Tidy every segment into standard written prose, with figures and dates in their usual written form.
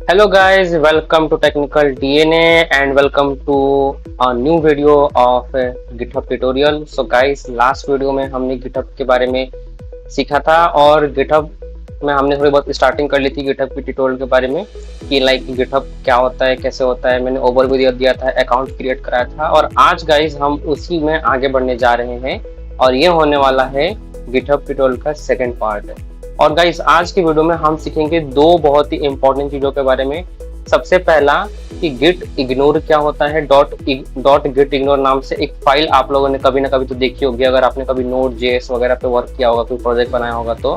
Hello guys, welcome to Technical DNA and welcome to a new video of GitHub tutorial. So guys, last video में हमने GitHub के बारे में सीखा था और GitHub में हमने थोड़ी बहुत स्टार्टिंग कर ली थी GitHub की ट्यूटोरियल के बारे में कि लाइक GitHub क्या होता है, कैसे होता है। मैंने ओवरव्यू दिया था, अकाउंट क्रिएट कराया था और आज गाइज हम उसी में आगे बढ़ने जा रहे हैं और ये होने वाला है GitHub ट्यूटोरियल का सेकेंड पार्ट। और गाइस आज की वीडियो में हम सीखेंगे दो बहुत ही इंपॉर्टेंट चीजों के बारे में। सबसे पहला कि गिट इग्नोर क्या होता है। डॉट गिट इग्नोर नाम से एक फाइल आप लोगों ने कभी ना कभी तो देखी होगी, अगर आपने कभी नोड जेएस वगैरह पे वर्क किया होगा, कोई प्रोजेक्ट बनाया होगा तो,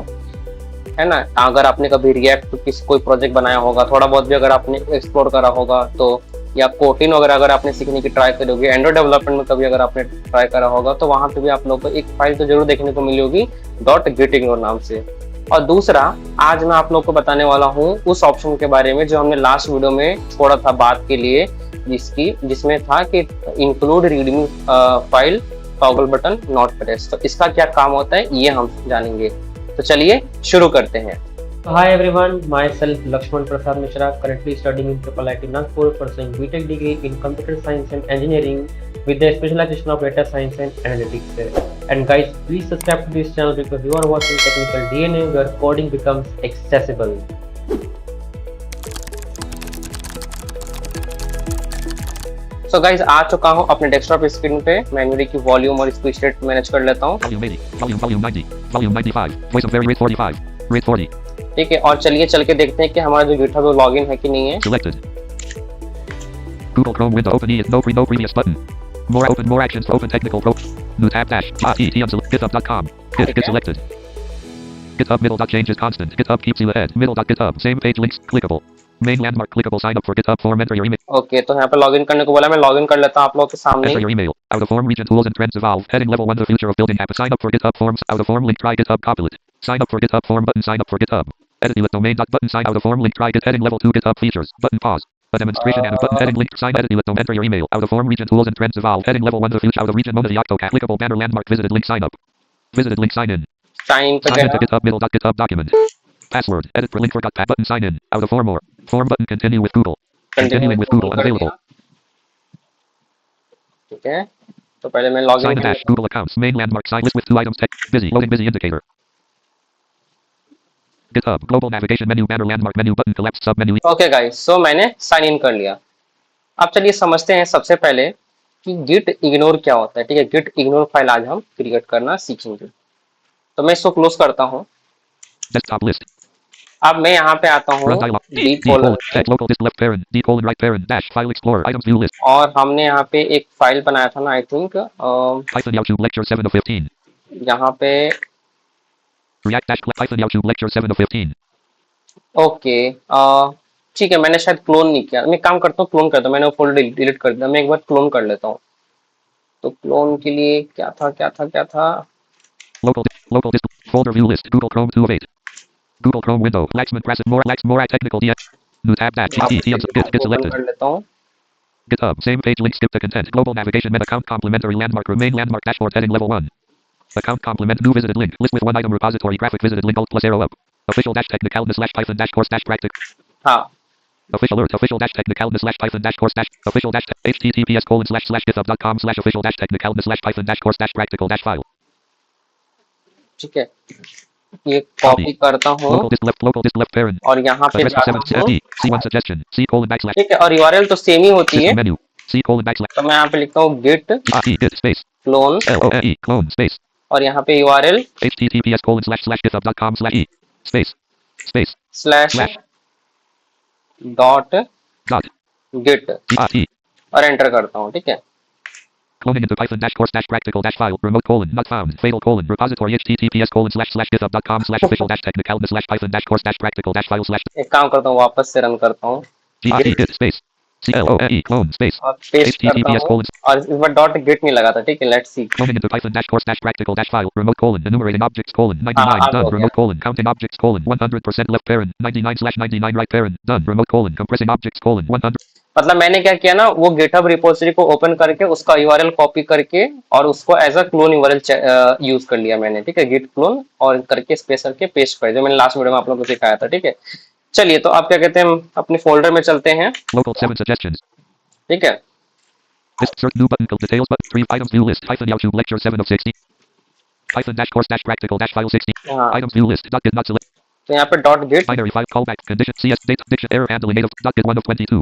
है ना। अगर आपने कभी रिएक्ट पे कोई प्रोजेक्ट बनाया होगा, थोड़ा बहुत भी अगर आपने एक्सप्लोर करा होगा तो, या कोटिन वगैरह अगर आपने सीखने की ट्राई करी होगी, एंड्रॉइड डेवलपमेंट में कभी अगर आपने ट्राई करा होगा तो वहां पे भी आप लोगों को एक फाइल तो जरूर देखने को मिली होगी डॉट गिट इग्नोर नाम से। और दूसरा, आज मैं आप लोग को बताने वाला हूँ उस ऑप्शन के बारे में जो हमने लास्ट वीडियो में छोड़ा था बात के लिए, जिसमें था कि include readme file toggle button not press. तो इसका क्या काम होता है ये हम जानेंगे। तो चलिए शुरू करते हैं। Hi everyone, myself Lakshman Prasad Mishra, currently studying in Triple IT Nagpur, pursuing BTech degree in Computer Science and Engineering with the specialization of Data Science and Analytics. And guys, please subscribe to this channel because you are watching Technical DNA where coding becomes accessible. So guys, आ चुका हूँ अपने desktop screen पे। Memory की volume और इसको state manage कर लेता हूँ। Volume 90, volume 95, voice of very rate 45, rate 40. ठीक है, और चलिए चल के देखते हैं कि हमारा जो GitHub वो लॉगिन है कि नहीं है। Selected. Google Chrome window open is no previous button. More actions open technical pro. New tab dash. GitHub.com. Get selected. GitHub middle dot change is constant. GitHub keeps you ahead. Middle dot GitHub. Same page links clickable. Main landmark clickable. Sign up for GitHub form. Enter your email. Okay, तो यहाँ पे login करने को बोला, मैं login कर लेता हूँ आप लोगों के सामने। Enter your email. Out of form region tools and trends evolve. Heading level 1 the future of building apps. Sign up for GitHub forms. Out of form link try GitHub Copilot. Sign up for GitHub form button. Sign up for GitHub. Edit with domain dot button. Sign out of form link try get heading level 2 GitHub features. Button pause. A demonstration and a button heading link sign edit with enter your email. Out of form region tools and trends evolve. Heading level 1 the future out of region Mona the Octocat. Clickable banner landmark visited link sign up. Visited link sign in. Sign into GitHub middle dot GitHub document. Password. Edit for link forgot pat button sign in. Out of form more. Form button continue with Google. Continuing with Google unavailable. ठीक है, तो पहले मैं login sign dash Google accounts main landmark sign list with 2 items text busy loading busy indicator. GitHub global navigation menu banner landmark menu button collapse sub menu. Okay guys, so मैंने sign इन कर लिया। अब चलिए समझते हैं सबसे पहले कि गिट इग्नोर क्या होता है। ठीक है, गिट इग्नोर फाइल आज हम क्रिएट करना सीखेंगे। तो मैं इसको क्लोज करता हूँ। Desktop list. अब मैं यहाँ पे आता हूँ check local disk left parent d colon right parent dash file explorer items view list. और हमने यहाँ पे एक फाइल बनाया था ना, I think Python YouTube lecture 7 of 15. यहाँ पे React dash Python YouTube lecture 7 of 15. Okay, ठीक है, मैंने शायद क्लोन नहीं किया। मैं काम करता हूँ, क्लोन करता हूँ। मैंने वो फोल्डर डिलीट कर दिया, मैं एक बार क्लोन कर लेता हूँ। तो क्लोन के लिए क्या था local disk folder view list Google Chrome 2 of 8. Google Chrome window Laxman press more technical DX new tab dash get selected. कर लेता हूँ। GitHub same page link skip the content global navigation meta account complementary landmark remain landmark dashboard heading level 1 account complement new visited link list with 1 item repository graphic visited link alt plus arrow up official dash technicalness slash python dash course dash practic. हाँ, official alert official dash technicalness slash python dash course dash official dash https colon slash github.com slash official dash technicalness slash python dash course dash practical dash file. ठीक है, ये copy करता हूँ local disk left parent और यहाँ पे जाता हूँ। C1 suggestion C colon backslash. ठीक है, और URL तो सेम ही होती है। menu C colon backslash. तो मैं यहाँ पे लिखता हूँ git space clone clone space और यहाँ पे URL https colon slash github.com slash e space slash dot git और एंटर करता हूँ। ठीक है, cloning into python dash course dash practical dash file remote colon not found fatal colon repository https colon slash github.com slash official dash technical slash python dash course dash practical dash file slash. एक काम करता हूँ, वापस से run करता हूँ git space clone clone space और paste करता हूँ और इस बार डॉट गिट नहीं लगा था। ठीक है, let's see cloning into python dash course dash practical dash file remote colon enumerating objects colon 99 done remote colon counting objects colon 100% left parent 99/99 right parent done remote colon compressing objects colon 100. मतलब मैंने क्या किया ना, वो GitHub repository को open करके उसका URL copy करके और उसको as a clone URL use कर लिया मैंने। ठीक है, गिट क्लोन और करके स्पेस करके पेस्ट कर, जो मैंने लास्ट वीडियो में आप लोगों को सिखाया था। ठीक है, चलिए तो आप क्या कहते हैं, हम अपने फोल्डर में चलते हैं। Local 7 suggestions. ठीक है, List search new button details button 3 items view list hyphen YouTube lecture 7 of 60 hyphen dash course dash practical dash file 60 हाँ items view list dot get not select तो यहाँ पे dot gate. binary file callback condition CS date diction error handling native dot get 1 of 22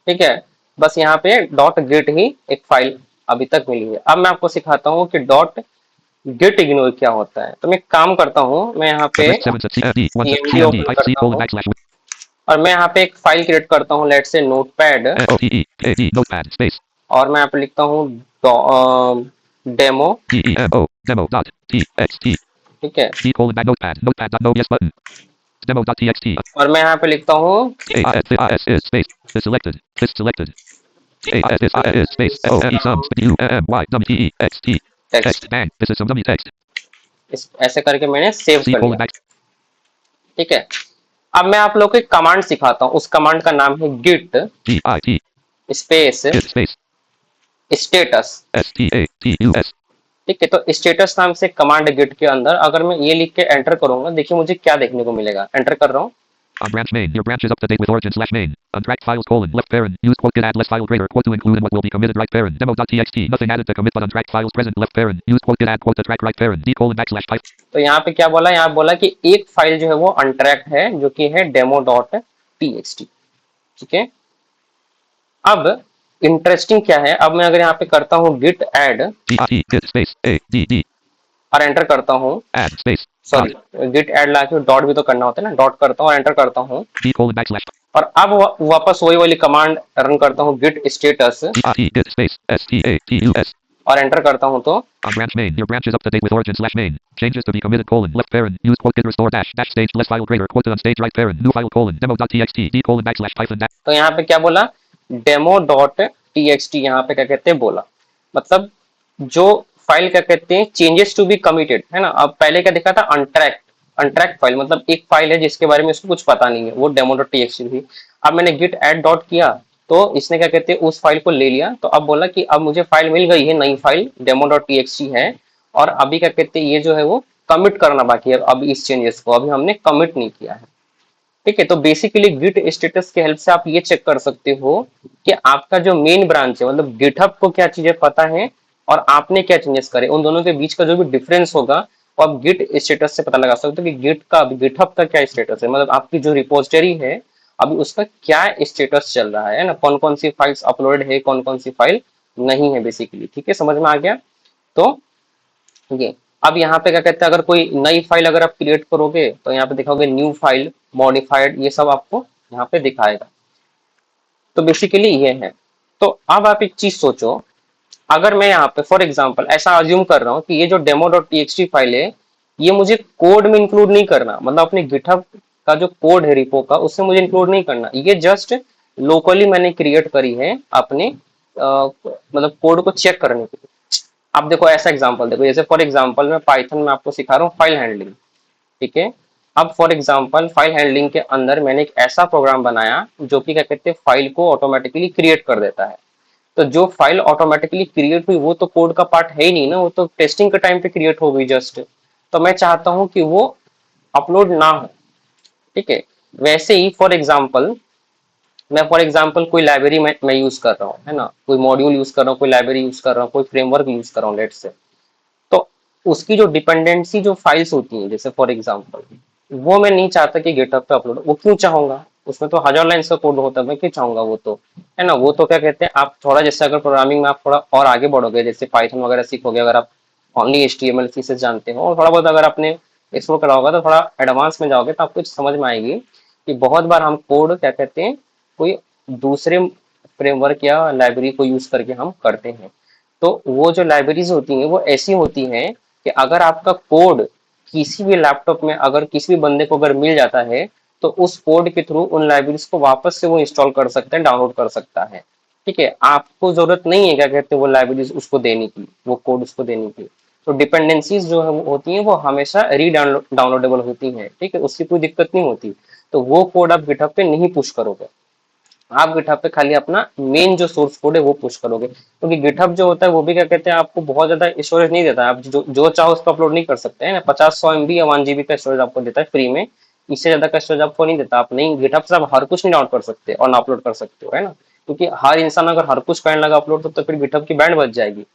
ठीक है, बस यहाँ पे dot gate ही एक फाइल अभी तक मिली है। अब मैं आपको सिखाता हूँ कि डॉट गेट इग्नोर क्या होता है। तो मैं एक काम करता हूँ, मैं यहाँ पे list 7 CMD 1 cmd CMD open hyphen C करता colon हूँ backslash और मैं यहाँ पे एक फाइल क्रिएट करता हूँ, लेट से notepad, OTE KD notepad space और मैं यहाँ पे लिखता हूँ demo. DEMO demo dot TXT ठीक है, D colon back notepad notepad dot no yes button demo dot TXT और मैं यहाँ पे लिखता हूँ AIS is space is selected is selected AIS is space OE sums UMY WTE XT text. text bang this is some dummy text ऐसे करके मैंने save C कर colon लिया। back ठीक है, अब मैं आप लोग को एक कमांड सिखाता हूँ। उस कमांड का नाम है git GIT space is space status. STATUS ठीक है, तो स्टेटस नाम से कमांड गिट के अंदर अगर मैं ये लिख के एंटर करूंगा, देखिए मुझे क्या देखने को मिलेगा। एंटर कर रहा हूँ, on branch main your branch is up to date with origin slash main untracked files colon left parent use quote get add less file greater quote to include in what will be committed right parent demo.txt nothing added to commit but untracked files present left parent use quote get add quote to track right parent d colon backslash pipe तो यहाँ पे क्या बोला, यहाँ बोला कि एक file जो है वो अनट्रैक्ड है, जो कि है डेमो डॉट टीएक्सटी। ठीक है, अब इंटरेस्टिंग क्या है, अब मैं अगर यहाँ पे करता हूँ git add git space a d d और एंटर करता हूँ, add space sorry git add लाके डॉट भी तो करना होता है ना, डॉट करता हूँ और एंटर करता हूँ, d colon backslash और अब वापस वही वाली कमांड रन करता हूँ git status git space status और एंटर करता हूँ, तो on branch main your branch is up to date with origin slash main changes to be committed colon left parent use quote get restore dash dash staged less file greater quote to unstage right parent new file colon demo.txt d colon backslash python dash तो यहाँ पे क्या बोला, demo dot TXT यहाँ पे क्या कहते हैं बोला, मतलब जो फाइल क्या कहते हैं चेंजेस टू बी कमिटेड है ना। अब पहले क्या दिखा था, अनट्रैक्ट। अनट्रैक्ट फाइल मतलब एक फाइल है जिसके बारे में इसको कुछ पता नहीं है, वो डेमो डॉट टीएक्सटी थी। अब मैंने गिट एड डॉट किया तो इसने क्या कहते हैं उस फाइल को ले लिया, तो अब बोला कि अब मुझे फाइल मिल गई है, नई फाइल डेमो डॉट टीएक्सटी है, और अभी क्या कहते हैं ये जो है वो कमिट करना बाकी है। अब इस चेंजेस को अभी हमने कमिट नहीं किया है। ठीक है, तो बेसिकली गिट स्टेटस के हेल्प से आप ये चेक कर सकते हो कि आपका जो मेन ब्रांच है, मतलब गिटहब को क्या चीजें पता है और आपने क्या चेंजेस करे, उन दोनों के बीच का जो भी डिफरेंस होगा वो आप गिट स्टेटस से पता लगा सकते हो कि गिटहब का क्या स्टेटस है, मतलब आपकी जो रिपोजिटरी है अभी उसका क्या स्टेटस चल रहा है ना, कौन कौन सी फाइल्स अपलोडेड है, कौन कौन सी फाइल नहीं है बेसिकली। ठीक है, समझ में आ गया। तो ये अब यहाँ पे क्या कहते हैं, अगर कोई नई फाइल अगर आप क्रिएट करोगे तो यहाँ पे दिखाओगे न्यू फाइल, मॉडिफाइड, ये सब आपको यहाँ पे दिखाएगा। तो बेसिकली ये है। तो अब आप एक चीज सोचो, अगर मैं यहाँ पे फॉर एग्जांपल ऐसा अज्यूम कर रहा हूँ कि ये जो डेमो डॉट टीएक्सटी फाइल है ये मुझे कोड में इंक्लूड नहीं करना, मतलब अपने गिटहब का जो कोड है रिपो का उससे मुझे इंक्लूड नहीं करना, ये जस्ट लोकली मैंने क्रिएट करी है अपने मतलब कोड को चेक करने के लिए। आप देखो ऐसा एग्जांपल देखो, जैसे फॉर एग्जांपल मैं पाइथन में आपको सिखा रहा हूँ फाइल हैंडलिंग। ठीक है, अब फॉर एग्जांपल फाइल हैंडलिंग के अंदर मैंने एक ऐसा प्रोग्राम बनाया जो कि क्या कहते हैं फाइल को ऑटोमेटिकली क्रिएट कर देता है। तो जो फाइल ऑटोमेटिकली क्रिएट हुई वो तो कोड का पार्ट है ही नहीं ना, वो तो टेस्टिंग के टाइम पे क्रिएट हो गई जस्ट। तो मैं चाहता हूं कि वो अपलोड ना हो। ठीक है, वैसे ही फॉर एग्जांपल कोई लाइब्रेरी मैं यूज कर रहा हूँ है ना, कोई मॉड्यूल यूज कर रहा हूँ, कोई लाइब्रेरी यूज कर रहा हूँ, कोई फ्रेमवर्क यूज कर रहा हूँ लेट्स से, तो उसकी जो डिपेंडेंसी जो फाइल्स होती हैं जैसे फॉर एग्जांपल वो मैं नहीं चाहता कि गिटहब पे अपलोड, वो क्यों चाहूंगा, उसमें तो हजार लाइन का कोड होता है, मैं क्यों चाहूंगा, वो तो है ना। वो तो क्या कहते हैं आप थोड़ा जैसे अगर प्रोग्रामिंग में आप थोड़ा और आगे बढ़ोगे, जैसे पाइथन वगैरह सीखोगे, अगर आप ओनली एचटीएमएल सीएसएस जानते हो और थोड़ा बहुत अगर आपने एक्सप्लोर करा होगा तो थोड़ा एडवांस में जाओगे तो आपको समझ में आएगी कि बहुत बार हम कोड क्या कहते हैं कोई दूसरे फ्रेमवर्क या लाइब्रेरी को यूज करके हम करते हैं। तो वो जो लाइब्रेरीज होती हैं वो ऐसी होती हैं कि अगर आपका कोड किसी भी लैपटॉप में अगर किसी भी बंदे को अगर मिल जाता है तो उस कोड के थ्रू उन लाइब्रेरीज को वापस से वो इंस्टॉल कर सकते हैं, डाउनलोड कर सकता है। ठीक है, आपको जरूरत नहीं है क्या कहते हैं वो लाइब्रेरीज उसको देने की, वो कोड उसको देने की। तो डिपेंडेंसीज जो है वो होती हैं वो हमेशा डाउनलोडेबल होती हैं। ठीक है, उसकी कोई दिक्कत नहीं होती। तो वो कोड आप गिटहब पे नहीं पुश करोगे, आप गिटहब पे खाली अपना मेन जो सोर्स कोड है वो पुश करोगे, क्योंकि गिटहब जो होता है वो भी क्या कहते हैं आपको बहुत ज्यादा स्टोरेज नहीं देता है, आप जो चाहो उसको अपलोड नहीं कर सकते हैं ना, 50-100 MB या 1 GB का स्टोरेज आपको देता है फ्री में इससे ज्यादा का स्टोरेज आपको नहीं देता। आप नहीं, गिटहब से आप हर कुछ नहीं डाउनलोड कर सकते और ना अपलोड कर सकते हो, है ना, क्योंकि हर इंसान अगर हर कुछ करने लगा अपलोड तो फिर गिटहब की बैंड बच जाएगी।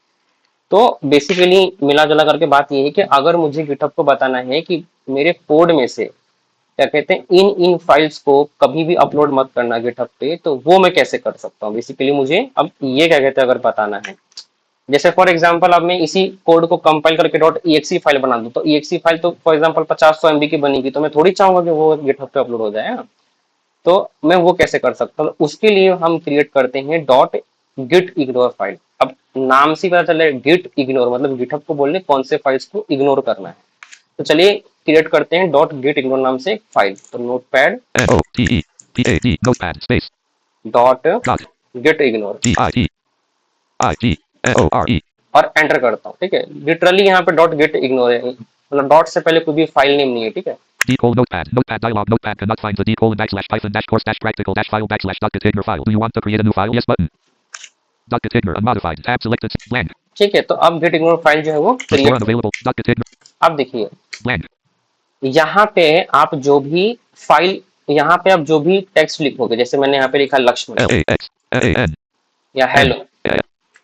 तो बेसिकली मिला जुला करके बात ये है कि अगर मुझे गिटहब को बताना है कि मेरे कोड में से क्या कहते हैं इन इन फाइल्स को कभी भी अपलोड मत करना गिटहब पे, तो वो मैं कैसे कर सकता हूँ बेसिकली मुझे अब ये क्या कहते हैं अगर बताना है। जैसे फॉर एग्जांपल अब मैं इसी कोड को कंपाइल करके डॉट .exe फाइल बना दूं, तो .exe फाइल तो फॉर एग्जांपल 50-100 MB की बनेगी, तो मैं थोड़ी चाहूंगा कि वो गिटहब पे अपलोड हो जाए, है ना। तो मैं वो कैसे कर सकता हूँ, उसके लिए हम क्रिएट करते हैं डॉट गिट इग्नोर फाइल। अब नाम से ही पता चले गिट इग्नोर मतलब गिटहब को बोलने कौन से फाइल्स को इग्नोर करना है। तो चलिए क्रिएट करते हैं डॉट गिट इग्नोर नाम से एक फाइल। तो notepad notepad space dot dot git ignore gitignorE और एंटर करता हूँ, ठीक है। लिटरली यहाँ पे डॉट गिट इग्नोर है, मतलब डॉट से पहले कोई भी फाइल नेम नहीं है, ठीक है। notepad dialog notepad cannot find the d colon backslash python dash course dash practical dash file backslash dot gitignore file. Do you want to create a new file? Yes button. Dot gitignore unmodified tab selected blank. ठीक है, तो अब Git ignore file जो है वो Restore create. unavailable. Dot gitignore अब देखिए blank. यहाँ पे आप जो भी फाइल, यहाँ पे आप जो भी टेक्स्ट लिखोगे, जैसे मैंने यहाँ पे लिखा लक्ष्मण LAXLAN या हेलो,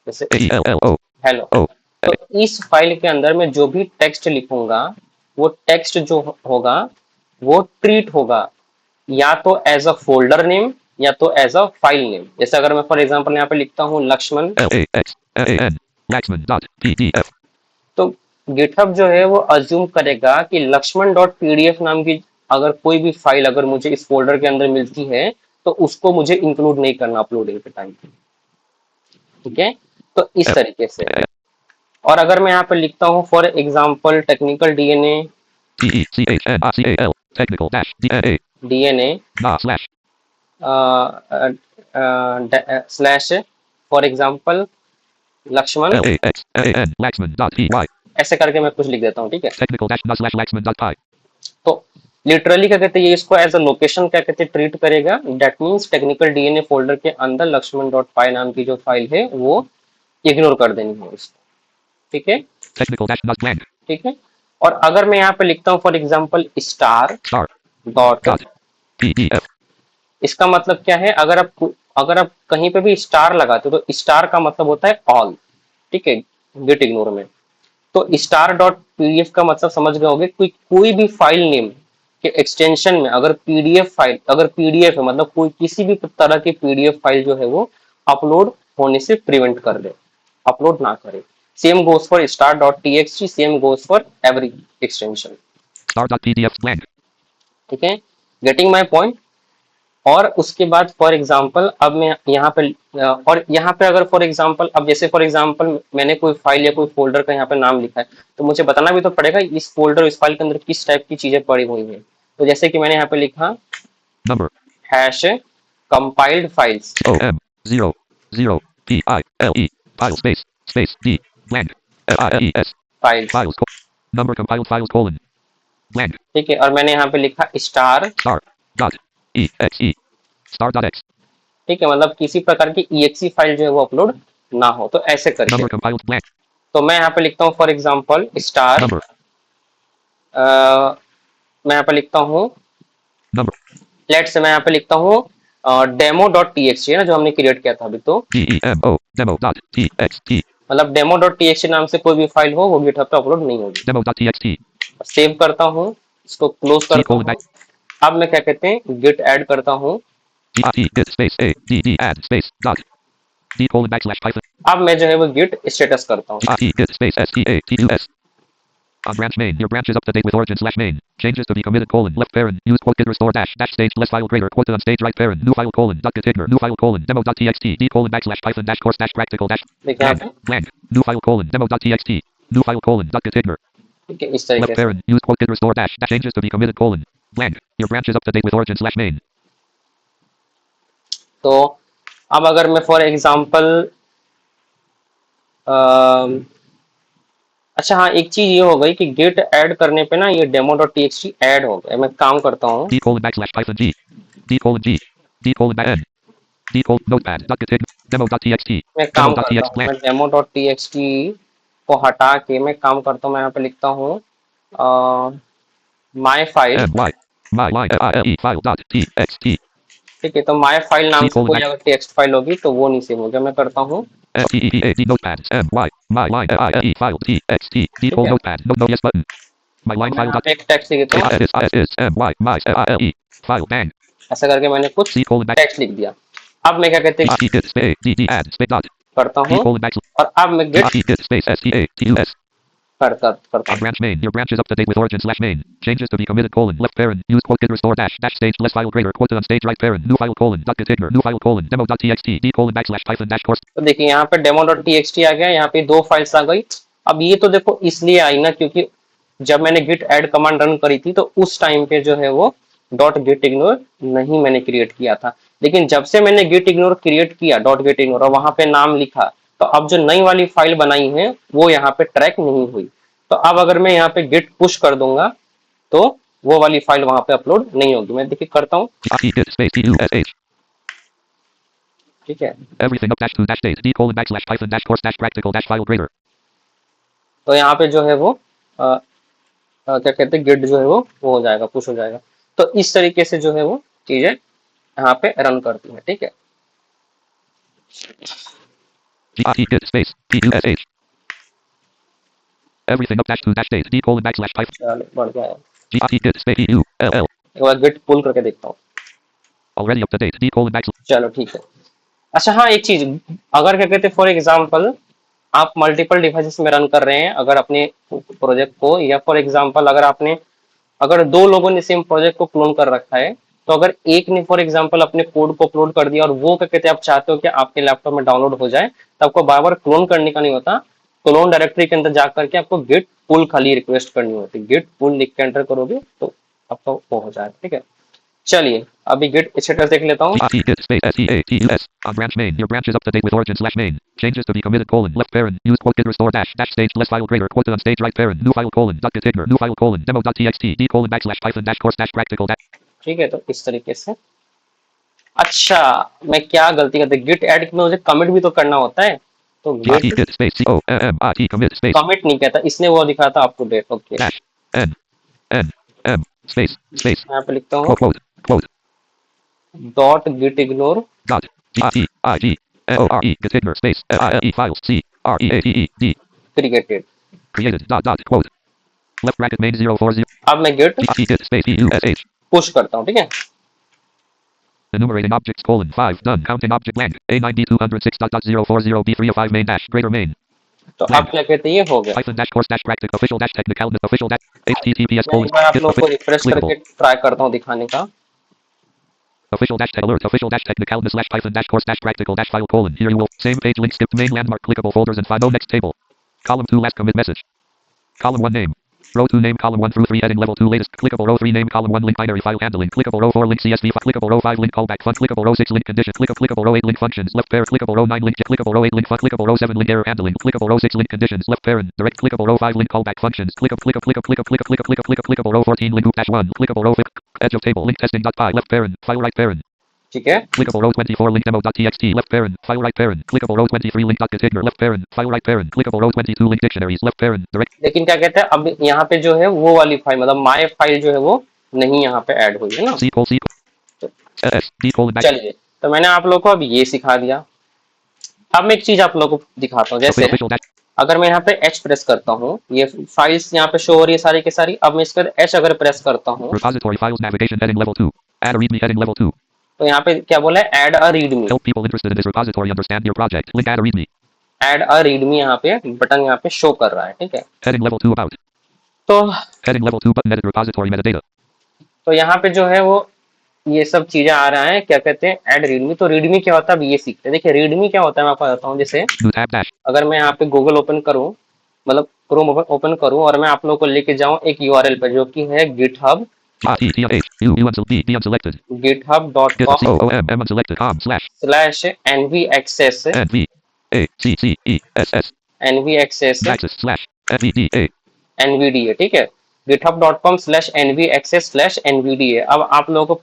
जैसे AELLO हेलो, तो इस फाइल के अंदर मैं जो भी टेक्स्ट लिखूंगा वो टेक्स्ट जो होगा वो ट्रीट होगा या तो एज अ फोल्डर नेम या तो एज अ फाइल नेम। जैसे अगर मैं फॉर एग्जांपल यहाँ पे लिखता हूँ Laxman LAXLAN Laxman dot PDF. तो गिटहब जो है वो अज्यूम करेगा कि लक्ष्मण डॉट पीडीएफ नाम की अगर कोई भी फाइल अगर मुझे इस फोल्डर के अंदर मिलती है तो उसको मुझे इंक्लूड नहीं करना अपलोडिंग के टाइम, ठीक है। तो इस तरीके से। और अगर मैं यहाँ पे लिखता हूँ for example technical DNA TECHNICAL technical dash DNA DNA slash slash for example Laxman LAXLAN Laxman dot PY ऐसे करके मैं कुछ लिख देता हूँ, ठीक है। technical dash na slash Laxman dot py. तो लिटरली क्या कहते हैं ये इसको एज अ लोकेशन क्या कहते हैं ट्रीट करेगा। That means technical DNA folder के अंदर लक्ष्मण डॉट पाई नाम की जो फाइल है वो इग्नोर कर देनी है इसको, ठीक है। Technical dash not blank. ठीक है। और अगर मैं यहाँ पे लिखता हूँ for example star Star dot, dot PDF इसका मतलब क्या है, अगर आप कहीं पे भी स्टार लगाते हो तो स्टार का मतलब होता है ऑल, ठीक है, गिट इग्नोर में। तो स्टार डॉट पीडीएफ का मतलब समझ गए होगे, कोई भी फाइल नेम के एक्सटेंशन में अगर पीडीएफ फाइल, अगर पीडीएफ है मतलब कोई किसी भी तरह की पीडीएफ फाइल जो है वो अपलोड होने से प्रिवेंट कर दे, अपलोड ना करे। Same goes for star dot TXT, same goes for every extension, star dot PDF blank. ठीक है। Getting my point. और उसके बाद फॉर एग्जांपल अब मैं यहाँ पे और यहाँ पे अगर फॉर एग्जांपल अब जैसे फॉर एग्जांपल मैंने कोई फाइल या कोई फोल्डर का यहाँ पे नाम लिखा है तो मुझे बताना भी तो पड़ेगा इस फोल्डर इस फाइल के अंदर किस टाइप की चीजें पड़ी हुई है। तो जैसे कि मैंने यहाँ पे लिखा Number hash compiled files OM 00 PILE file space D blank FILES files, files number compiled files colon blank ठीक है। और मैंने यहाँ पे लिखा star star dot exe star dot x ठीक है, मतलब किसी प्रकार की EXE फाइल जो है वो अपलोड ना हो, तो ऐसे करके। number compiled blank तो मैं यहाँ पे लिखता हूँ फॉर एग्जाम्पल स्टार, number मैं यहाँ पे लिखता हूँ number लेट से मैं यहाँ पे लिखता हूँ डेमो डॉट टीएक्सटी है ना जो हमने क्रिएट किया था अभी, तो DEMO demo dot txt मतलब डेमो डॉट टीएक्सटी नाम से कोई भी फाइल हो वो गिटहब पे अपलोड नहीं होगी। demo dot txt सेव करता हूँ, इसको क्लोज करता हूँ। अब मैं क्या कहते हैं गिट ऐड करता हूँ। git space a d add space dot d colon backslash python अब मैं जो है वो गिट स्टेटस करता हूँ। git space SEATUS on branch main. Your branch is up to date with origin slash main. Changes to be committed colon left parent. Use quote git restore dash stage less file greater quote on stage right parent. New file colon dot git ignore new file colon demo dot txt d colon backslash python dash course dash practical dash देखिए यहाँ पे blank new file colon demo dot txt new file colon dot git ignore ठीक है इस तरीके left से। parent. Use quote git restore dash changes to be committed colon blank. Your branch is up to date with origin slash main. तो अब अगर मैं for example अच्छा हाँ एक चीज ये हो गई कि गेट ऐड करने पे ना ये डेमो डॉट टीएक्सटी ऐड हो गया। मैं काम करता हूँ d colon backslash python g d colon g d colon back n d colon notepad dot git demo dot txt मैं demo काम dot करता txt हूँ, blank मैं डेमो डॉट टीएक्सटी को हटा के मैं काम करता हूँ। मैं यहाँ पे लिखता हूँ my file my my line file file dot txt ठीक है, तो माय फाइल नाम C से colon कोई back अगर टेक्स्ट फाइल होगी तो वो नहीं सेव होगा। मैं करता हूँ, FTEAD notepad my my line file file txt d ठीक colon है, notepad no yes button my और line मैं file यहाँ dot पे एक टेक्स्ट लिख देता हूँ। is my my file file bang ऐसा करके मैंने कुछ C colon back टेक्स्ट लिख दिया। अब मैं क्या कहते हैं git space dd add space dot करता D हूँ, colon back और अब मैं गिट git space status करता on हूँ। branch main your branch is up to date with origin slash main changes to be committed colon left parent use quote git restore dash dash stage less file greater quote on stage right parent new file colon dot git ignore new file colon demo dot txt d colon backslash python dash course। तो देखिए यहाँ पे demo.txt आ गया, यहाँ पे दो files आ गई। अब ये तो देखो इसलिए आई ना क्योंकि जब मैंने git add कमांड रन करी थी तो उस टाइम पे जो है वो डॉट गेट इग्नोर नहीं मैंने क्रिएट किया था। लेकिन जब से मैंने गेट इग्नोर क्रिएट किया डॉट गेट इग्नोर और वहां पे नाम लिखा, तो अब जो नई वाली फाइल बनाई है वो यहाँ पे ट्रैक नहीं हुई। तो अब अगर मैं यहाँ पे गिट पुश कर दूंगा तो वो वाली फाइल वहां पे अपलोड नहीं होगी। मैं देखिए करता हूँ, git space tush ठीक है। everything up dash to dash date d colon backslash python dash course dash practical dash file greater तो यहाँ पे जो है वो क्या कहते हैं गिट जो है वो हो जाएगा, पुश हो जाएगा। तो इस तरीके से जो है वो चीजें यहाँ पे रन करती है, ठीक है। git space tush everything up dash to dash date d colon backslash python चलो बढ़ जाएगा, git space ull एक बार गिट पुल करके देखता हूँ। already up to date d colon backslash चलो ठीक है। अच्छा हाँ, एक चीज, अगर क्या कहते हैं फॉर एग्जाम्पल आप मल्टीपल डिवाइसेस में रन कर रहे हैं अगर अपने प्रोजेक्ट को, या फॉर एग्जाम्पल अगर दो लोगों ने सेम प्रोजेक्ट को क्लोन कर रखा है, तो अगर एक ने फॉर एग्जांपल अपने कोड को अपलोड कर दिया और वो क्या कहते हैं आप चाहते हो कि आपके लैपटॉप में डाउनलोड हो जाए, तो आपको बार बार क्लोन करने का नहीं होता। क्लोन डायरेक्टरी के अंदर जाकर के आपको गिट पुल खाली रिक्वेस्ट करनी होती है। गिट पुल लिख के एंटर करोगे तो आपका वो हो जाएगा, ठीक है। चलिए अभी गिट स्टेटस देख लेता हूँ। git space status on branch main your branch is up to date with origin slash main changes to be committed colon left parent use quote git restore dash dash stage less file greater quote on stage right parent new file colon dot git ignore new file colon demo dot txt d colon backslash python dash course dash practical dash ठीक है, तो इस तरीके से। अच्छा, मैं क्या गलती करते, गिट ऐड में मुझे कमिट भी तो करना होता है, तो git git space commit commit space commit नहीं कहता, इसने वो दिखा था up to date. Okay, dash n m space space यहाँ पे लिखता हूँ quote dot git ignore dot git git ignore space file files c reated created. created dot quote left bracket main 040 अब मैं git git space tush push करता हूँ, ठीक है। enumerating objects colon 5 done counting object length a9d206.040 b3 of 5 main dash greater main तो अब क्या कहते हैं ये हो गया। python dash course dash practical official dash technical official dash https मैं colon एक बार आप git लोगों को रिफ्रेश करके clickable ट्राई करता हूँ दिखाने का। official dash tech alert official dash technical slash python dash course dash practical dash file colon here you will same page link skip main landmark clickable folders and find no next table column 2 last commit message column 1 name row 2 name column 1 through 3 heading level 2 latest clickable row 3 name column 1 link binary file handling clickable row 4 link csv file clickable row 5 link callback fun clickable row 6 link condition clickable row 8 link functions left pair clickable row 9 link clickable row 8 link fun clickable row 7 link error handling clickable row 6 link conditions left parent direct clickable row 5 link callback functions clickable row 14 link group dash 1 clickable row edge of table link testing dot py left parent file right parent ठीक है, clickable row 24 link demo dot txt left parent file right parent clickable row 23 link dot git ignore left parent file right parent clickable row 22 link dictionaries left parent direct लेकिन क्या कहते हैं अब यहाँ पे जो है वो वाली फाइल मतलब माय फाइल जो है वो नहीं यहाँ पे ऐड हुई है ना। c s d colon back चलिए, तो मैंने आप लोगों को अब ये सिखा दिया। अब मैं एक चीज आप लोगों को दिखाता हूँ, जैसे official dash अगर मैं यहाँ पे H प्रेस करता हूँ, ये फाइल्स यहाँ पे शो हो रही है सारी की सारी। अब मैं इसके बाद H अगर प्रेस करता हूँ repository files navigation heading level 2 add a readme heading level 2 तो यहाँ पे क्या बोला है, add a readme. help people interested in this repository understand your project link add a readme add a readme यहाँ पे बटन यहाँ पे शो कर रहा है, ठीक है। heading level 2 about तो heading level 2 button edit repository metadata यहाँ पे जो है वो ये सब चीजें आ रहा है, क्या कहते हैं ऐड रीडमी। तो रीडमी क्या होता है अब ये सीखते हैं। देखिए रीडमी क्या होता है मैं आपको बताता हूँ। जैसे new tab dash अगर मैं यहाँ पे गूगल ओपन करूँ, मतलब क्रोम ओपन करूँ और मैं आप लोगों को लेके जाऊँ एक यूआरएल पे जो कि है github unselected github.com unselected com/nvaccess nvaccess access /nvda NVDA, ठीक है। github.com/nvaccess/nvda। अब आप लोगों को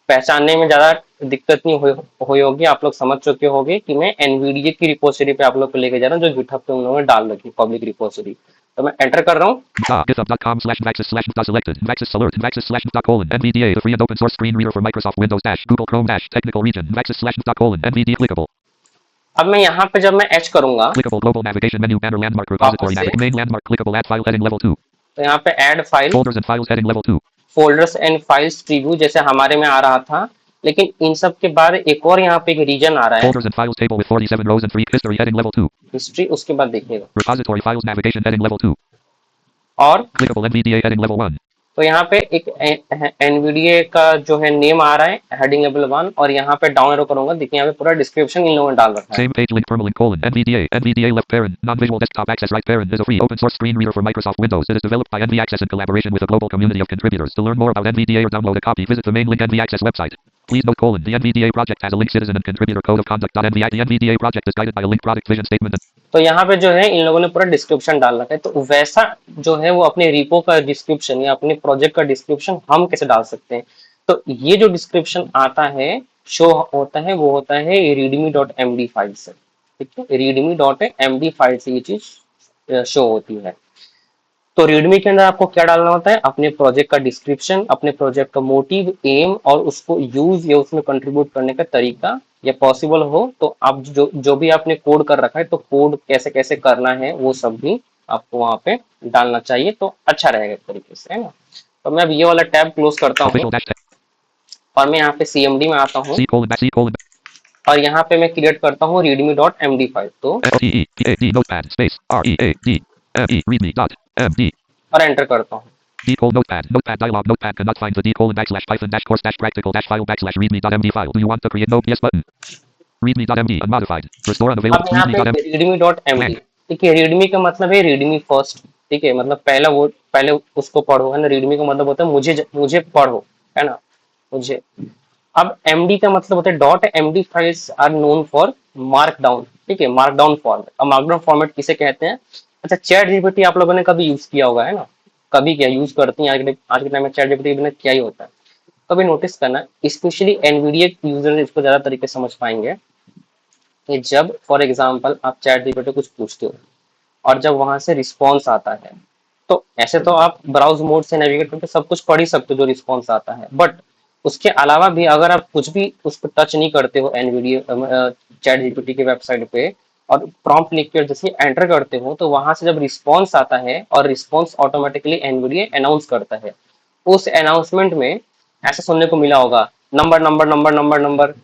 पहचानने में ज्यादा दिक्कत नहीं हुई होगी, आप लोग समझ चुके होंगे कि मैं NVDA की रिपोजिटरी पे आप लोग को लेके जा रहा हूँ जो गिटहब पे उन लोगों ने डाल रखी पब्लिक रिपोजिटरी। तो मैं एंटर कर रहा हूँ। github.com/vaxis/selected vaxis alert vaxis/colon NVDA the free and open source screen reader for Microsoft Windows Google Chrome technical region vaxis/colon NVD clickable. अब मैं यहाँ पे जब मैं एच करूंगा Clickable global navigation menu banner landmark वापस repository से, main landmark clickable add file heading level 2 तो यहाँ पे add file folders and files heading level 2 folders and files preview जैसे हमारे में आ रहा था, लेकिन इन सब के बाद एक और यहाँ पे एक रीजन आ रहा है folders and files table with 47 rows and 3 history heading level 2 history, उसके बाद देखिएगा repository files navigation heading level 2 और clickable NVDA heading level 1 तो यहाँ पे एक एनवीडीए का जो है नेम आ रहा है हेडिंग लेवल 1 और यहाँ पे डाउन एरो करूंगा, देखिए यहाँ पे पूरा डिस्क्रिप्शन इन लोगों ने डाल रखा है। Same page link permalink colon NVDA left parent non-visual desktop access right parent is a free open source screen reader for Microsoft Windows. It is developed by NVAccess in collaboration with a global community of contributors. To learn more about NVDA or download a copy, visit the main link NVAccess website. Please note colon the NVDA project has a link citizen and contributor code of conduct.NVI. The NVDA project is guided by a link product vision statement. तो यहाँ पे जो है इन लोगों ने पूरा description डाल रखा है, तो वैसा जो है वो अपने रिपो का डिस्क्रिप्शन या अपने प्रोजेक्ट का डिस्क्रिप्शन हम कैसे डाल सकते हैं। तो ये जो डिस्क्रिप्शन आता है शो होता है वो होता है readme.md फाइल से, ठीक है, readme.md फाइल से ये चीज शो होती है। तो रीडमी के अंदर आपको क्या डालना होता है, अपने प्रोजेक्ट का डिस्क्रिप्शन, अपने प्रोजेक्ट का मोटिव, एम और उसको यूज या उसमें कंट्रीब्यूट करने का तरीका, या पॉसिबल हो तो आप जो भी आपने कोड कर रखा है तो कोड कैसे कैसे करना है वो सब भी आपको वहां पे डालना चाहिए, तो अच्छा रहेगा एक तरीके से, है ना। तो मैं अब ये वाला टैब क्लोज करता हूँ और मैं यहाँ पे सीएमडी में आता हूँ और यहाँ पे मैं क्रिएट करता हूँ readme.md फाइल, तो और एंटर करता हूँ। Notepad dialog notepad cannot find the d:/python-course-practical-file/readme.md file. Do you want to create node? Yes button. readme.md unmodified. Restore unavailable. अब यहाँ पे readme.md, ठीक है, readme का मतलब है readme फर्स्ट, ठीक है, मतलब पहले उसको पढ़ो, है ना। readme का मतलब होता है मुझे पढ़ो, है ना, मुझे। अब md का मतलब होता है .md files are known for markdown, ठीक है, मार्कडाउन फॉर्मेट। अब मार्कडाउन फॉर्मेट किसे कहते हैं? अच्छा, चैट जीपीटी आप लोगों ने कभी यूज किया होगा, है ना, कभी क्या यूज करती हैं आज के टाइम में चैट जीपीटी बिना क्या ही होता है। कभी नोटिस करना, स्पेशली एनवीडिया यूजर इसको ज्यादा तरीके से समझ पाएंगे कि जब फॉर एग्जांपल आप चैट जीपीटी कुछ पूछते हो और जब वहां से रिस्पॉन्स आता है, तो ऐसे तो आप ब्राउज मोड से नेविगेट करके सब कुछ पढ़ ही सकते हो जो रिस्पॉन्स आता है, बट उसके अलावा भी अगर आप कुछ भी उस पर टच नहीं करते हो एनवीडिया चैट जीपीटी के वेबसाइट पे और प्रॉम्प्ट लिख कर जैसे एंटर करते हो, तो वहां से जब रिस्पॉन्स आता है और रिस्पॉन्स ऑटोमेटिकली एनवीडिया अनाउंस करता है, उस अनाउंसमेंट में ऐसा सुनने को मिला होगा, number number number number number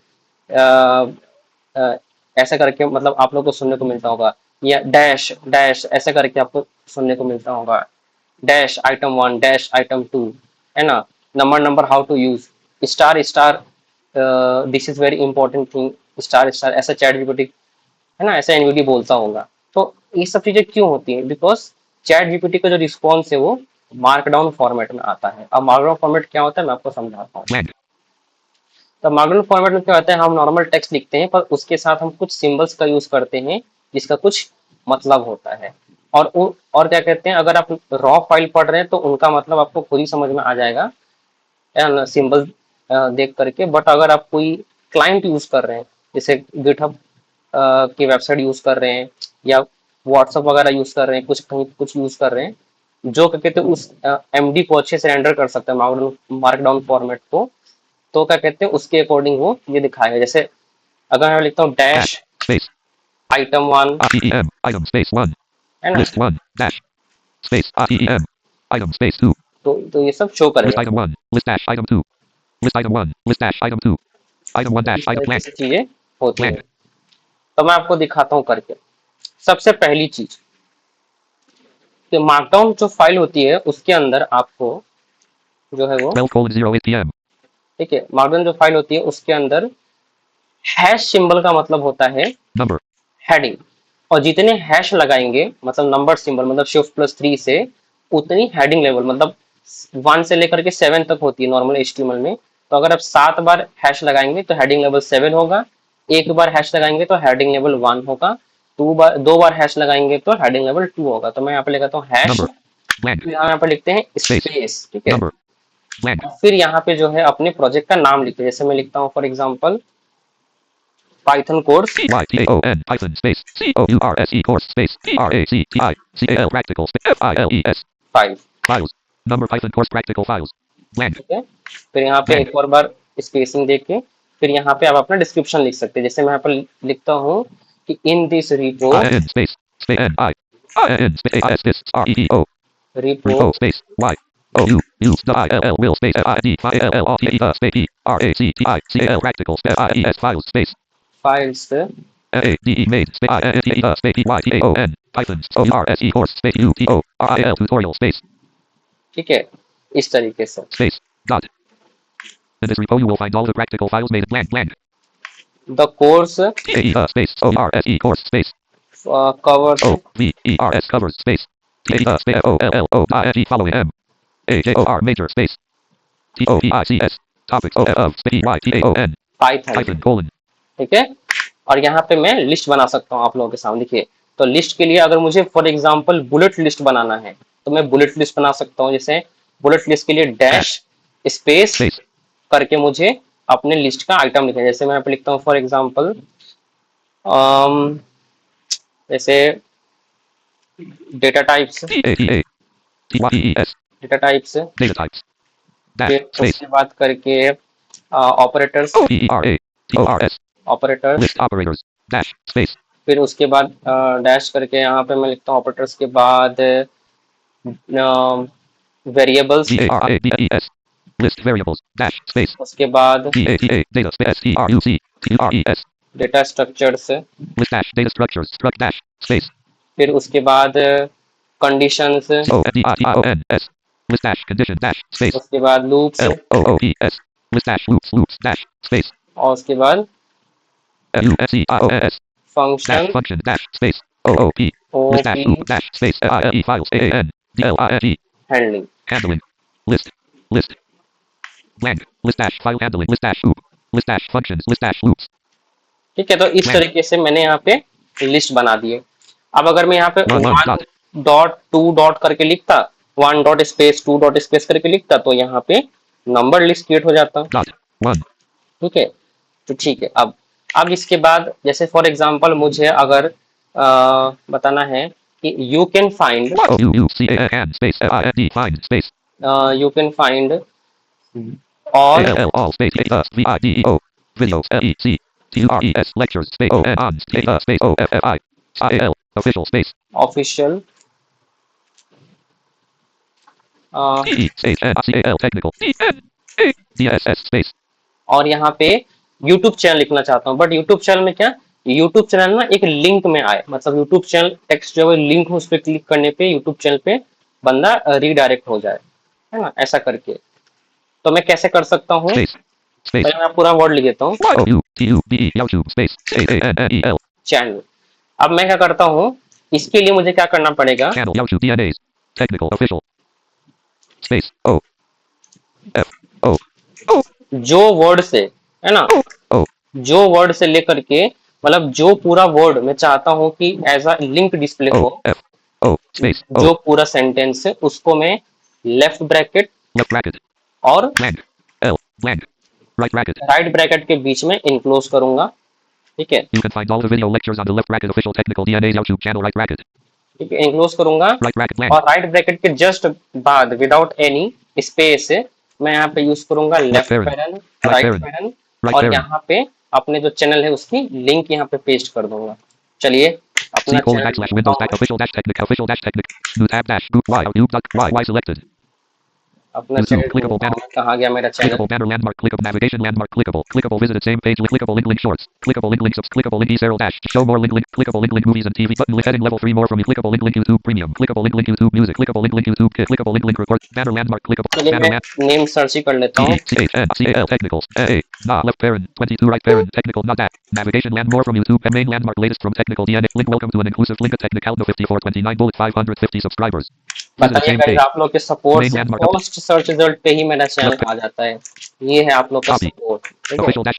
ऐसा करके, मतलब आप लोग को सुनने को मिलता होगा, या डैश डैश ऐसा करके आपको सुनने को मिलता होगा, डैश आइटम 1 डैश आइटम 2, है ना, number number how to use, star star this is very important thing, star star, ऐसा चैट जीपीटी, है ना, ऐसा एनवीडी बोलता होगा। तो ये सब चीजें क्यों होती है? बिकॉज चैट जीपीटी का जो रिस्पॉन्स है वो मार्कडाउन फॉर्मेट में आता है। अब मार्कडाउन फॉर्मेट क्या होता है मैं आपको समझाता हूँ। तो मार्कडाउन फॉर्मेट में क्या होता है, हम नॉर्मल टेक्स्ट लिखते हैं पर उसके साथ हम कुछ सिंबल्स का यूज करते हैं जिसका कुछ मतलब होता है, और क्या कहते हैं, अगर आप रॉ फाइल पढ़ रहे हैं तो उनका मतलब आपको खुद ही समझ में आ जाएगा सिंबल देख करके। बट अगर आप कोई क्लाइंट यूज कर रहे हैं, जैसे गिटहब की वेबसाइट यूज कर रहे हैं या व्हाट्सएप वगैरह यूज कर रहे हैं, कहीं कुछ यूज कर रहे हैं, जो क्या कहते हैं उस एमडी को अच्छे से रेंडर कर सकते हैं मार्कडाउन फॉर्मेट को, तो क्या कहते हैं उसके अकॉर्डिंग वो ये दिखाएगा। जैसे अगर मैं लिखता हूँ डैश आइटम 1 item space 1 है ना, list 1 dash space item space 2, तो ये सब शो करेगा। list item 1 list dash item 2 list item 1 list dash item 2 item 1 dash item blank चीजें होती हैं। तो मैं आपको दिखाता हूँ करके। सबसे पहली चीज कि मार्कडाउन जो फाइल होती है उसके अंदर आपको जो है वो 12:08 PM, ठीक है, मार्कडाउन जो फाइल होती है उसके अंदर हैश सिंबल का मतलब होता है number हेडिंग, और जितने हैश लगाएंगे मतलब नंबर सिंबल मतलब shift+3 से उतनी हेडिंग लेवल मतलब 1 से लेकर के 7 तक होती है नॉर्मल HTML में। तो अगर आप 7 बार हैश लगाएंगे तो हेडिंग लेवल 7 होगा, एक बार हैश लगाएंगे तो हेडिंग लेवल 1 होगा, दो बार हैश लगाएंगे तो हेडिंग लेवल 2 होगा। तो मैं यहाँ पे लिखता हूँ हैश, यहाँ पे लिखते हैं स्पेस, ठीक है, फिर यहाँ पे जो है अपने प्रोजेक्ट का नाम लिखते हैं। जैसे मैं लिखता हूँ for example Python course Python Python space COURSE course space PRACTICAL practical space FILES 5। files number Python course practical files blank ठीक है, फिर यहाँ पे blank एक और बार स्पेसिंग देके फिर यहाँ पे आप अपना डिस्क्रिप्शन लिख सकते हैं। जैसे मैं यहाँ पर लिखता हूँ कि in this repo IN space NI IN space AS this REPO repo repo space Y O U use the ILL will space FID FILLOTE space PRACTICAL practical space IES files space files ADE made space INTE space PYTHON Python COURSE course space UTO RIL tutorial space ठीक है, इस तरीके से space dot in this repo you will find all the practical files made blank blank the course space ORSE course space covers OVERS covers space space OLLO following M AJOR major space TOPICS topics of space YTAON Python. Python colon ठीक है, और यहाँ पे मैं list बना सकता हूँ आप लोगों के सामने। देखिए, तो लिस्ट के लिए अगर मुझे फॉर एग्जांपल बुलेट लिस्ट बनाना है तो मैं बुलेट लिस्ट बना सकता हूँ। जैसे बुलेट लिस्ट के लिए डैश स्पेस space करके मुझे अपने लिस्ट का आइटम लिखना है। जैसे मैं यहाँ पे लिखता हूँ फॉर एग्जांपल जैसे data types DATA TYES data types data types dash फिर space उसके बाद करके operators PERA TORS operators list operators dash space फिर उसके बाद डैश करके यहाँ पे मैं लिखता हूँ ऑपरेटर्स के बाद variables VARABES list variables dash space उसके बाद DATA data space STRUC TURES data structures list dash data structures struct dash space फिर उसके बाद conditions CONDITIONS list dash condition dash space उसके बाद loops LOOPS list dash loops dash space और उसके बाद FUNCTIONS function dash function dash space OOP list dash loop dash space ILE files AAN DLING handling. handling list blank list dash file handling list dash loop list dash functions list dash loops ठीक है, तो इस तरीके से मैंने यहाँ पे list बना दिए। अब अगर मैं यहाँ पे One 1 डॉट 2 डॉट करके लिखता, 1 डॉट स्पेस 2 डॉट स्पेस करके लिखता तो यहाँ पे नंबर लिस्ट क्रिएट हो जाता। dot one ठीक है, तो ठीक है। अब इसके बाद जैसे फॉर एग्जांपल मुझे अगर बताना है कि you can find OUUCAN space FIND find space you can find all all space VIDEO videos LEC TURES lectures space ON space OFFI IL official space official PE space NCAL technical DSS space और यहाँ पे YouTube channel लिखना चाहता हूँ, but YouTube channel में क्या, YouTube channel ना एक लिंक में आए, मतलब YouTube चैनल टेक्स्ट जो है लिंक हो, उस पर क्लिक करने पे YouTube चैनल पे बंदा रीडायरेक्ट हो जाए, है ना, ऐसा करके। तो मैं कैसे कर सकता हूँ, space space पहले मैं पूरा वर्ड लिख देता हूँ, YOUTUBE YouTube space CHANNEL channel. अब मैं क्या करता हूँ, इसके लिए मुझे क्या करना पड़ेगा, channel YouTube DNAs technical official space O F O O जो वर्ड से, है ना, O जो वर्ड से लेकर के मतलब जो पूरा वर्ड मैं चाहता हूँ कि as a link display O हो, F O space जो O पूरा सेंटेंस है उसको मैं लेफ्ट ब्रैकेट left bracket और blank L blank right bracket right bracket के बीच में इनक्लोज करूंगा। ठीक है, You can find all the video lectures on the left bracket official technical DNAs YouTube channel right bracket ठीक है, इनक्लोज करूंगा right bracket blank और राइट ब्रैकेट के जस्ट बाद विदाउट एनी स्पेस मैं यहाँ पे यूज करूंगा left parent. Barren Right right parent. Barren Right और parent. यहाँ पे अपने जो चैनल है उसकी लिंक यहाँ पे पेस्ट कर दूंगा। चलिए अपना C colon backslash Windows dash official dash technic new tab dash group Y YouTube dot Y selected अपना YouTube चैनल clickable banner कहाँ गया मेरा channel, clickable banner landmark clickable navigation landmark clickable visited same page clickable link shorts clickable link subs clickable link Serial dash show more link clickable link movies and TV button heading level 3 more from you clickable link YouTube premium clickable link YouTube music clickable link YouTube kit clickable link record banner landmark clickable चलिए banner मैं name search ही कर लेता हूँ। CHNCAL technicals nah left parent 22 right parent technical not that navigation land more from YouTube and main landmark latest from technical DNA link welcome to an inclusive link at technicalno 5429 bullet 550 subscribers बताइए guys, आप लोग के support से first search result पे ही मेरा channel आ जाता है। ये है आप लोग का सपोर्ट, ठीक है। official dash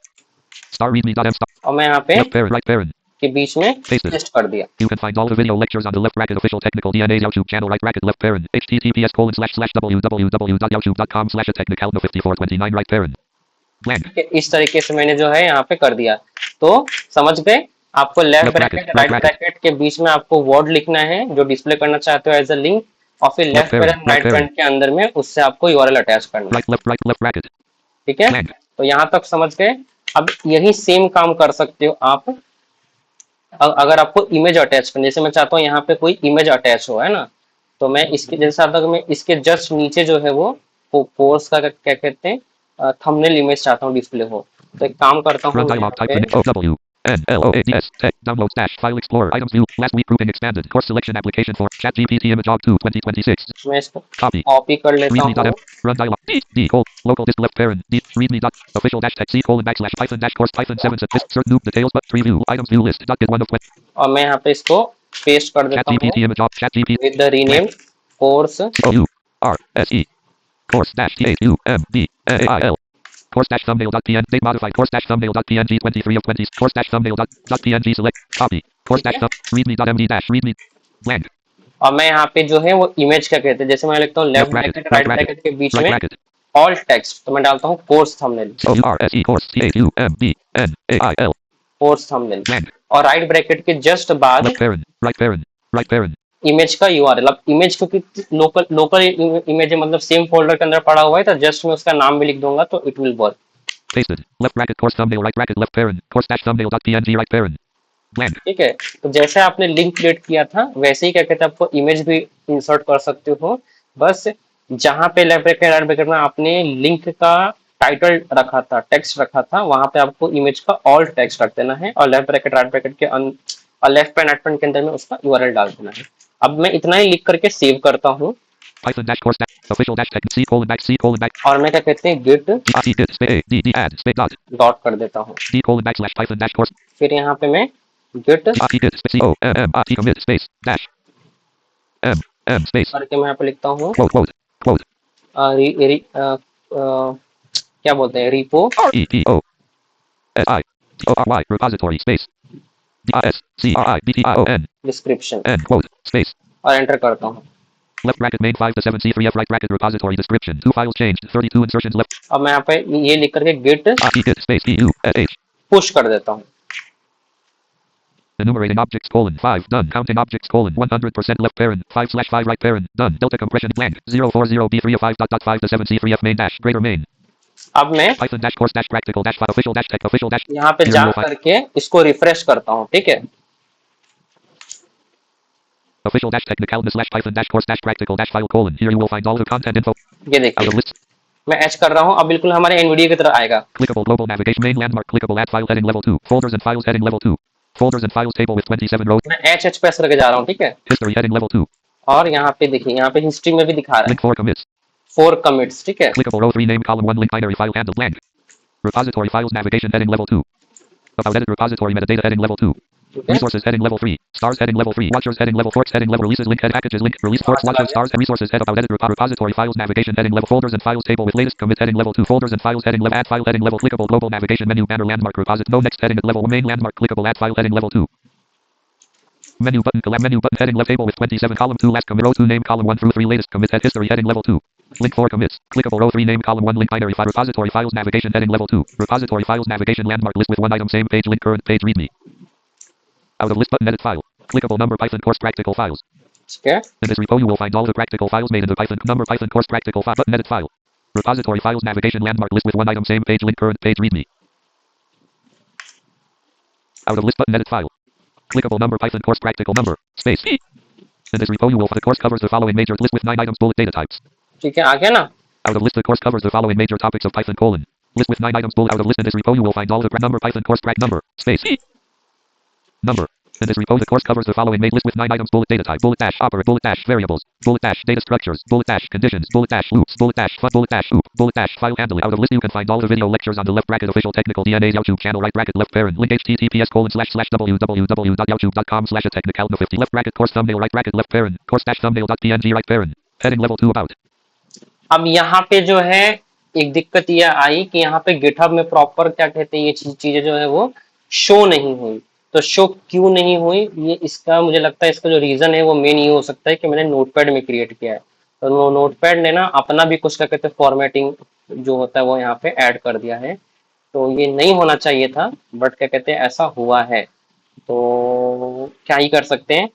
star readme.m star और मैं यहाँ पे left parent right parent के बीच में पेस्ट कर दिया। You can find all the video lectures on the left bracket official technical DNAs YouTube channel right bracket left parent https://www.youtube.com/technicalno5429 right parent blank इस तरीके से मैंने जो है यहाँ पे कर दिया। तो समझ गए, आपको left Left bracket, bracket right right bracket, bracket के बीच में आपको वर्ड लिखना है जो डिस्प्ले करना चाहते हो एज अ लिंक, और फिर left left parent, parent right right parent, parent के अंदर में उससे आपको यूआरएल अटैच करना है। left bracket, ठीक है, blank, तो यहाँ तक समझ गए। अब यही सेम काम कर सकते हो आप अगर आपको इमेज अटैच करनी, जैसे मैं चाहता हूँ यहाँ पे कोई इमेज अटैच हो, है ना, तो मैं इसके जैसे अगर मैं इसके जस्ट नीचे जो है वो कोर्स का क्या कहते हैं थंबनेल इमेज चाहता हूँ डिस्प्ले हो, तो एक काम करता हूँ run मैं dialog, यहाँ type पे in OW, NLOADS, text, download dash, file explorer, items view, last week grouping expanded, course selection application for ChatGPT image og 2 2026, मैं इसको copy, कॉपी कर लेता readme.m, हूँ। run dialog, D, local disk left parent, D, readme dot, official dash text, C colon backslash python dash course python 7 set disk cert noob details but preview, items view list, dot get 1 of 20, और मैं यहाँ पे इसको paste कर देता हूँ ChatGPT image og, ChatGPT, with the blank, rename course. COURSE, course dash TAUMBAIL, course dash thumbnail.png, date modified, course dash thumbnail.png 23 of 20, course dash thumbnail.png select, copy, course ठीक dash है, thumb, readme.md dash readme, blank, और मैं यहाँ पे जो है वो image क्या कहते हैं, जैसे मैं लिखता हूँ left left bracket, bracket right right bracket, bracket के बीच right में bracket, ऑल टेक्स्ट, तो मैं डालता हूँ course thumbnail, COURSE, course TAUMBNAIL, course thumbnail, blank, और राइट ब्रैकेट के जस्ट बाद left parent, right parent, right parent, image का यूआरएल। अब इमेज क्योंकि लोकल लोकल इमेज है, मतलब सेम फोल्डर के अंदर पड़ा हुआ है, तो जस्ट मैं उसका नाम भी लिख दूंगा तो it will work. pasted, left bracket, course thumbnail, right bracket, left parent, course dash thumbnail.png, right parent, blank, ठीक है, तो जैसे आपने लिंक क्रिएट किया था वैसे ही क्या कहते हैं आपको इमेज भी इंसर्ट कर सकते हो। बस जहां पे लेफ्ट ब्रैकेट राइट ब्रैकेट में आपने लिंक का टाइटल रखा था, टेक्स्ट रखा था, वहां पे आपको इमेज का ऑल्ट टेक्स्ट रख देना है, और लेफ्ट ब्रैकेट राइट ब्रैकेट के और लेफ्ट पैन राइट पैन के अंदर में उसका यूआरएल डाल देना है। अब मैं इतना ही लिख करके सेव करता हूँ, python dash course dash, official dash text, C colon back, और मैं क्या कहते हैं git git space d d add space dot, dot कर देता हूँ। d colon backslash python dash course, फिर यहाँ पे मैं git git space COMMRT commit space dash m space करके मैं यहाँ पे लिखता हूँ quote री, री, क्या बोलते हैं repo repo SI repository space DISCRIBTION description, end quote space और एंटर करता हूँ। left bracket main 5 to 7 C3F right bracket repository description 2 files changed 32 insertions left अब मैं यहाँ पे ये लिख करके git git space PUSH push कर देता हूँ। enumerating objects colon 5 done counting objects colon 100% left parent 5/5 right parent done delta compression blank 040 B3 of 5 dot 5 to 7 C3F main dash greater main अब मैं python dash course dash practical dash official dash tech official dash यहाँ पे here जा you will find करके इसको refresh करता हूँ। ठीक है, official dash technical slash python dash course dash practical dash file colon here you will find all the content info ये out देखिए of lists मैं एच कर रहा हूँ, अब बिल्कुल हमारे एनवीडिया की तरह आएगा। clickable global navigation main landmark clickable add file heading level 2 folders and files heading level 2 folders and files table with 27 rows मैं एच एच प्रेस करके जा रहा हूँ। ठीक है, history heading level 2 और यहाँ पे देखिए यहाँ पे हिस्ट्री में भी दिखा रहा link 4 commits है 4 कमिट्स। ठीक है, clickable row 3 name column 1 link binary file handle blank repository files navigation heading level 2 about edit repository metadata heading level 2 ठीक है, resources heading level 3 stars heading level 3 watchers heading level forks heading level releases link head packages link release forks चला watchers गया। stars and resources head about edit repository files navigation heading level folders and files table with latest commits heading level 2 folders and files heading level add file heading level clickable global navigation menu banner landmark repository no next heading at level 1 main landmark clickable add file heading level 2 menu button collab menu button heading left table with 27 column 2 last commit row 2 name column 1 through 3 latest commits head history heading level 2 link 4 commits clickable row 3 name column 1 link binary file repository files navigation heading level 2 repository files navigation landmark list with one item same page link current page readme out of list button edit file clickable number python course practical files ठीक है, in this repo you will find all the practical files made in the python number python course practical file button edit file repository files navigation landmark list with one item same page link current page readme out of list button edit file clickable number python course practical number space in this repo you will find the course covers the following major list with 9 items bullet data types ठीक है, आ गया ना। out of list the course covers the following major topics of python colon list with 9 items bullet out of list in this repo you will find all the number python course track number space number in this repo the course covers the following made list with 9 items bullet data type bullet dash opera bullet dash variables bullet dash data structures bullet dash conditions bullet dash loops bullet dash fun bullet dash oop bullet dash file handling out of list you can find all the video lectures on the left bracket official technical DNA's YouTube channel right bracket left parent link https://www.youtube.com/technicalno50 left bracket course thumbnail right bracket left parent course dash thumbnail.png right parent heading level 2 about अब यहाँ पे जो है एक दिक्कत ये आई कि यहाँ पे गिटहब में प्रॉपर क्या कहते हैं ये चीजें जो है वो शो नहीं हुई। तो शो क्यों नहीं हुई, ये इसका मुझे लगता है इसका जो रीजन है वो मेन ये हो सकता है कि मैंने नोटपैड में क्रिएट किया है, तो नोटपैड ने ना अपना भी कुछ क्या कहते हैं फॉर्मेटिंग जो होता है वो यहाँ पे ऐड कर दिया है। तो ये नहीं होना चाहिए था, बट क्या कहते हैं ऐसा हुआ है, तो क्या ही कर सकते हैं।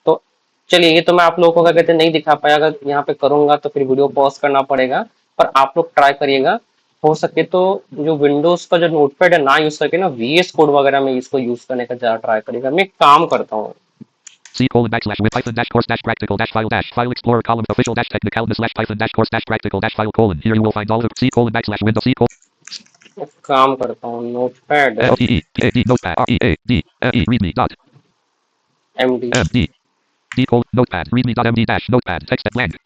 तो चलिए, ये तो मैं आप लोगों को क्या कहते हैं नहीं दिखा पाया, अगर यहाँ पे करूंगा तो फिर वीडियो पॉज करना पड़ेगा। पर आप लोग ट्राई करिएगा, हो सके तो जो विंडोज का जो नोटपैड है ना यूज करके ना VS कोड वगैरह में इसको यूज करने का ज्यादा ट्राई करिएगा। मैं एक काम करता हूँ, C colon backslash with Python dash course dash practical dash file explorer column official dash technical slash Python dash course dash practical dash file colon. Here you will find all of C colon backslash window C colon एक काम करता हूँ, notepad L T E P A D notepad R E A D M E readme dot MD, M D D colon notepad readme dot MD dash notepad text at blank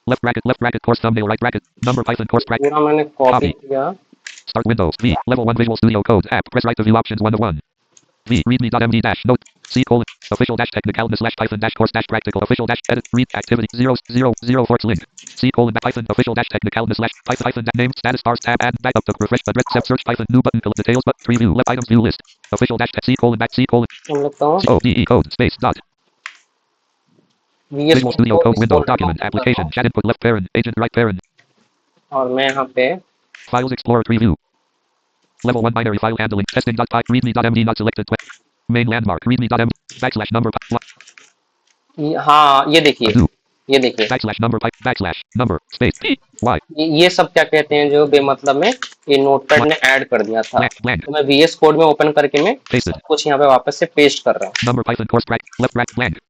left bracket course thumbnail right bracket number Python course practical पूरा मैंने copy copy किया। start Windows V level 1 Visual Studio Code app press right to view options 1 to 1 V readme dot MD dash note C colon official dash technical slash Python dash course dash practical official dash edit read activity 0 forks link C colon Python official dash technical slash Python name status bars tab add backup to refresh address search Python new button fill details but preview left items view list official dash C colon back C colon हम लगता हूँ O D E code space dot VS Visual code Studio को Code इस window folder में document open करता application हूँ, chat input left parent agent right parent और मैं यहाँ पे files explorer preview level 1 binary file handling testing dot py readme dot MD not selected main landmark readme dot MD backslash number हाँ ये देखिए, undo ये देखिए, backslash number backslash number space P Y ये सब क्या कहते हैं जो बेमतलब में ये नोटपैड ने ऐड कर दिया था। blank तो मैं VS कोड में ओपन करके मैं pasted सब कुछ यहाँ पे वापस से पेस्ट कर रहा हूँ। number Python course left blank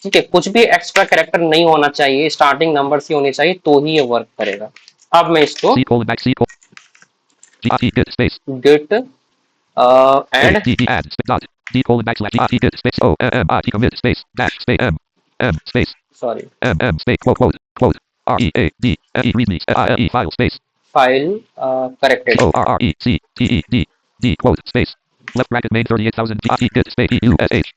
ठीक है, कुछ भी एक्स्ट्रा कैरेक्टर नहीं होना चाहिए, स्टार्टिंग नंबर से होनी चाहिए तो ही ये वर्क करेगा। अब मैं इसको C colon back C colon G git space git add D add dot D colon backslash G git space O M I T commit space dash space M space sorry M space quote R E A D E readme I E file space file corrected. O R R E C T E D D quote space left bracket main 38,000 G git space E U S H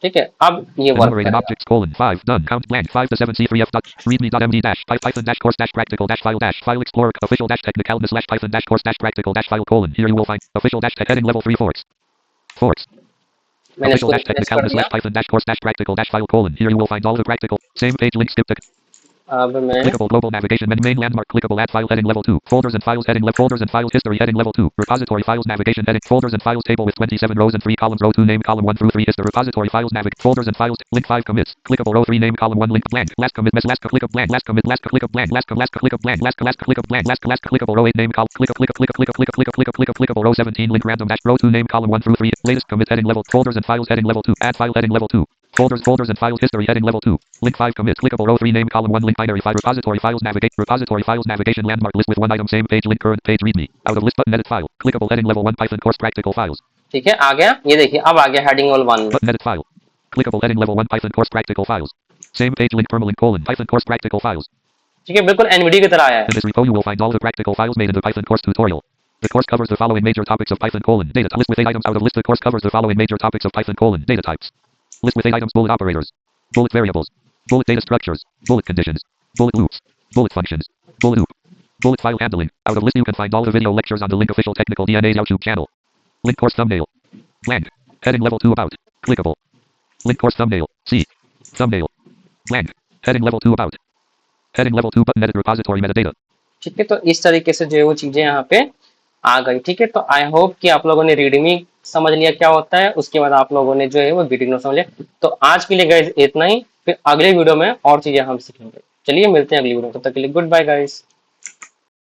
ठीक है, अब ये work enumerated करेगा। objects colon 5 done count blank 5 to 7 C3F dot readme dot MD dash Python dash course dash practical dash file explorer official dash technical slash Python dash course dash practical dash file colon here you will find official dash heading level 3 forks मैंने official इसको dash replace technical कर दिया। slash Python dash course dash practical dash file colon here you will find all of the practical same page link skip to अब मैं clickable global navigation main landmark clickable add file heading level 2 folders and files heading left folders and files history heading level 2 repository files navigation heading folders and files table with 27 rows and 3 columns row 2 name column 1 through 3 is the repository files folders and files link 5 commits clickable row 3 name column 1 link blank last commit last click of blank last commit last click of blank last click of blank last click of blank last clickable row 8 name column clickable row 17 link random dash row 2 name column 1 through 3 latest commit heading level folders and files heading level 2 add file heading level 2 folders and files history heading level 2 link 5 commit clickable row 3 name column 1 link binary 5 repository files navigation landmark list with one item same page link current page readme out of list button edit file clickable heading level 1 Python course practical files ठीक है आ गया, ये देखिए अब आ गया heading all 1 में। button edit file clickable heading level 1 Python course practical files same page link permalink colon Python course practical files ठीक है, बिल्कुल NVIDIA की तरह आया है। in this repo you will find all the practical files made in the Python course tutorial. The course covers the following major topics of Python colon data list with 8 items out of list. The course covers the following major topics of Python colon data types. List with 8 items bullet operators, bullet variables, bullet data structures, bullet conditions, bullet loops, bullet functions, bullet loop, bullet file handling. Out of list you can find all the video lectures on the link official technical DNA YouTube channel. Link course thumbnail. Blank. Heading level 2 about. Clickable. Link course thumbnail. C. Thumbnail. Blank. Heading level 2 about. Heading level 2 button edit repository metadata. ठीक है, तो इस तरीके से जो है वो चीजें यहाँ पे आ गई। ठीक है, तो आई होप कि आप लोगों ने रीडिंग समझ लिया क्या होता है, उसके बाद आप लोगों ने जो है वो गिटिंग समझ लिया। तो आज के लिए गाइस इतना ही, फिर अगले वीडियो में और चीजें हम सीखेंगे। चलिए मिलते हैं अगली वीडियो में, तब तक के लिए गुड बाय गाइस।